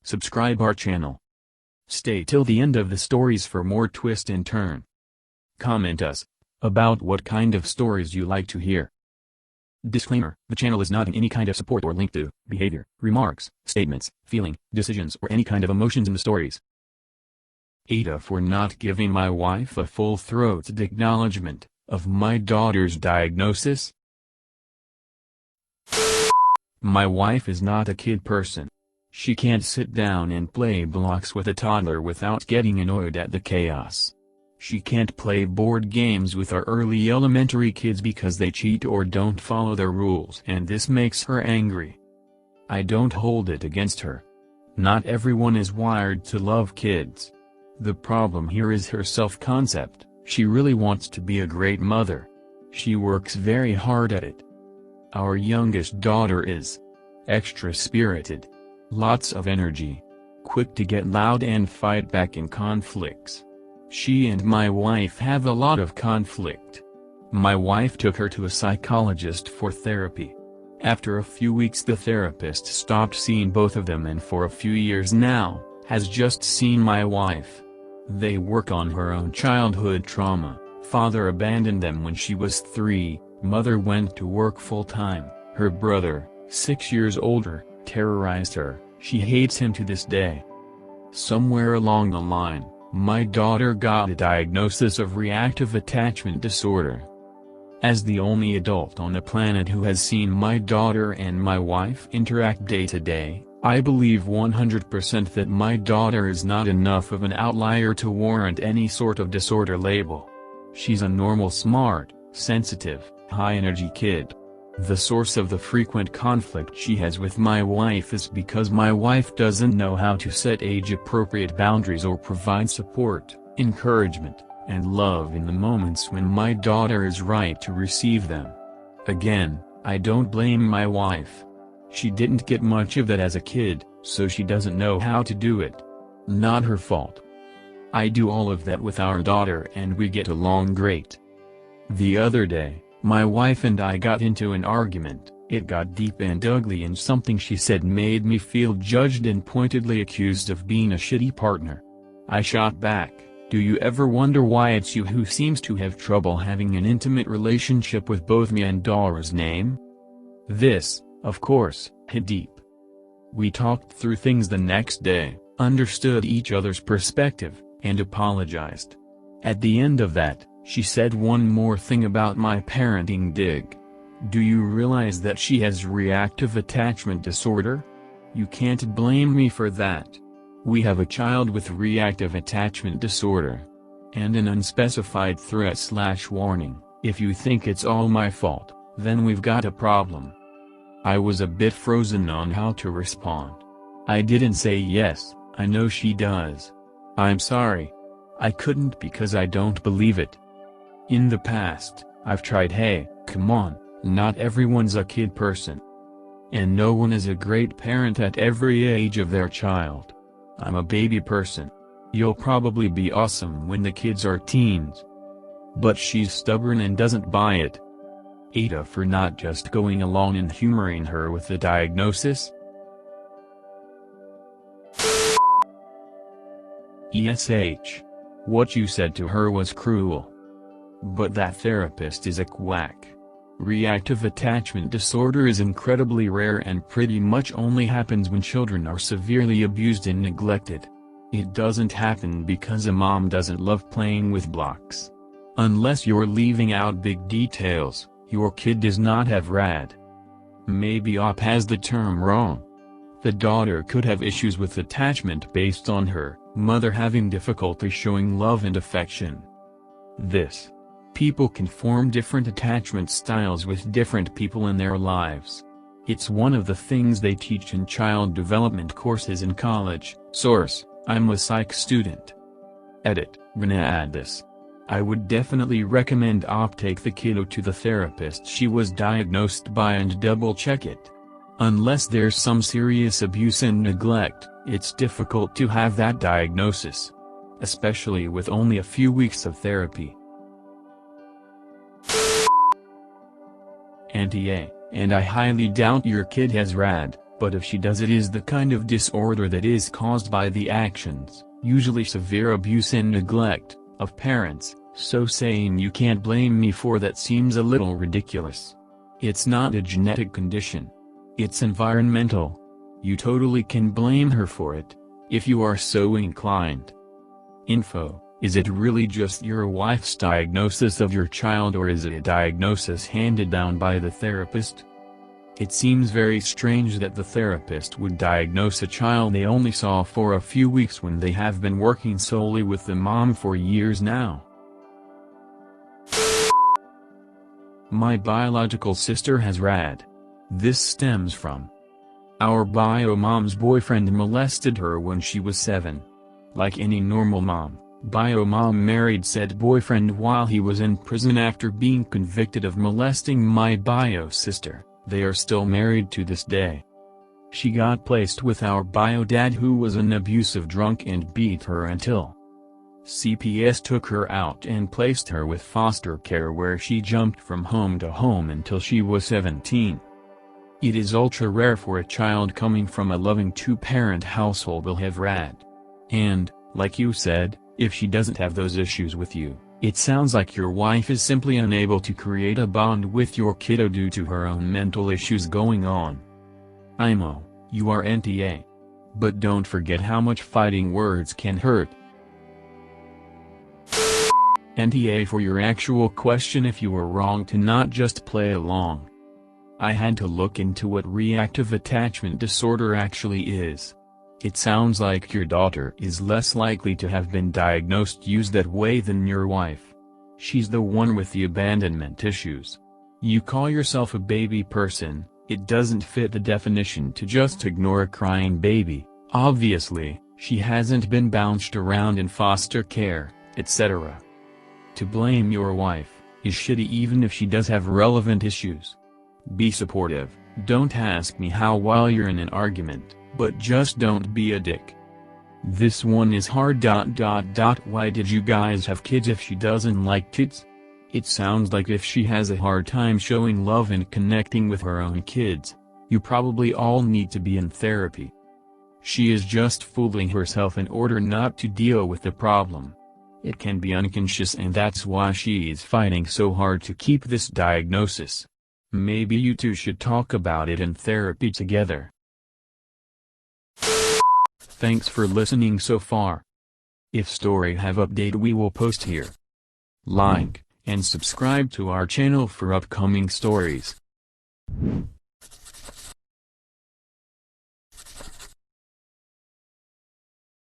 Subscribe our channel. Stay till the end of the stories for more twist and turn. Comment us about what kind of stories you like to hear. Disclaimer: the channel is not in any kind of support or link to behavior, remarks, statements, feeling, decisions or any kind of emotions in the stories. AITA for not giving my wife a full-throated acknowledgement of my daughter's diagnosis. My wife is not a kid person. She can't sit down and play blocks with a toddler without getting annoyed at the chaos. She can't play board games with our early elementary kids because they cheat or don't follow their rules, and this makes her angry. I don't hold it against her. Not everyone is wired to love kids. The problem here is her self-concept. She really wants to be a great mother. She works very hard at it. Our youngest daughter is extra-spirited. Lots of energy. Quick to get loud and fight back in conflicts. She and my wife have a lot of conflict. My wife took her to a psychologist for therapy. After a few weeks the therapist stopped seeing both of them and for a few years now, has just seen my wife. They work on her own childhood trauma. Father abandoned them when she was 3, mother went to work full-time, her brother, 6 years older, terrorized her. She hates him to this day. Somewhere along the line, my daughter got a diagnosis of reactive attachment disorder. As the only adult on the planet who has seen my daughter and my wife interact day to day, I believe 100% that my daughter is not enough of an outlier to warrant any sort of disorder label. She's a normal, smart, sensitive, high-energy kid. The source of the frequent conflict she has with my wife is because my wife doesn't know how to set age-appropriate boundaries or provide support, encouragement, and love in the moments when my daughter is right to receive them. Again, I don't blame my wife. She didn't get much of that as a kid, so she doesn't know how to do it. Not her fault. I do all of that with our daughter and we get along great. The other day, my wife and I got into an argument. It got deep and ugly and something she said made me feel judged and pointedly accused of being a shitty partner. I shot back, "Do you ever wonder why it's you who seems to have trouble having an intimate relationship with both me and Dora's name?" This, of course, hit deep. We talked through things the next day, understood each other's perspective, and apologized. At the end of that, she said one more thing about my parenting dig. "Do you realize that she has reactive attachment disorder? You can't blame me for that. We have a child with reactive attachment disorder. And an unspecified threat/warning. If you think it's all my fault, then we've got a problem." I was a bit frozen on how to respond. I didn't say yes, I know she does. I'm sorry. I couldn't because I don't believe it. In the past, I've tried. Hey, come on, not everyone's a kid person. And no one is a great parent at every age of their child. I'm a baby person. You'll probably be awesome when the kids are teens. But she's stubborn and doesn't buy it. AITA for not just going along and humoring her with the diagnosis. ESH. What you said to her was cruel. But that therapist is a quack. Reactive attachment disorder is incredibly rare and pretty much only happens when children are severely abused and neglected. It doesn't happen because a mom doesn't love playing with blocks. Unless you're leaving out big details, your kid does not have RAD. Maybe OP has the term wrong. The daughter could have issues with attachment based on her mother having difficulty showing love and affection. People can form different attachment styles with different people in their lives. It's one of the things they teach in child development courses in college. Source: I'm a psych student. Edit: Rena Addis. I would definitely recommend OP take the kiddo to the therapist she was diagnosed by and double check it. Unless there's some serious abuse and neglect, it's difficult to have that diagnosis. Especially with only a few weeks of therapy. Auntie A, and I highly doubt your kid has RAD, But if she does, it is the kind of disorder that is caused by the actions, usually severe abuse and neglect, of parents, so saying you can't blame me for that seems a little ridiculous. It's not a genetic condition. It's environmental. You totally can blame her for it, if you are so inclined. Info: is it really just your wife's diagnosis of your child, or is it a diagnosis handed down by the therapist? It seems very strange that the therapist would diagnose a child they only saw for a few weeks when they have been working solely with the mom for years now. My biological sister has RAD. This stems from our bio mom's boyfriend molested her when she was 7. Like any normal mom, bio mom married said boyfriend while he was in prison after being convicted of molesting my bio sister. They are still married to this day. She got placed with our bio dad, who was an abusive drunk and beat her until CPS took her out and placed her with foster care, where she jumped from home to home until she was 17. It is ultra rare for a child coming from a loving two-parent household will have RAD. And, like you said, if she doesn't have those issues with you, it sounds like your wife is simply unable to create a bond with your kiddo due to her own mental issues going on. IMO, you are NTA. But don't forget how much fighting words can hurt. NTA for your actual question: if you were wrong to not just play along. I had to look into what reactive attachment disorder actually is. It sounds like your daughter is less likely to have been diagnosed used that way than your wife. She's the one with the abandonment issues. You call yourself a baby person, it doesn't fit the definition to just ignore a crying baby. Obviously, she hasn't been bounced around in foster care, etc. To blame your wife is shitty even if she does have relevant issues. Be supportive, don't ask me how while you're in an argument. But just don't be a dick. This one is hard. Why did you guys have kids if she doesn't like kids? It sounds like if she has a hard time showing love and connecting with her own kids, you probably all need to be in therapy. She is just fooling herself in order not to deal with the problem. It can be unconscious, and that's why she is fighting so hard to keep this diagnosis. Maybe you two should talk about it in therapy together. Thanks for listening so far. If story have update, we will post here. Like and subscribe to our channel for upcoming stories.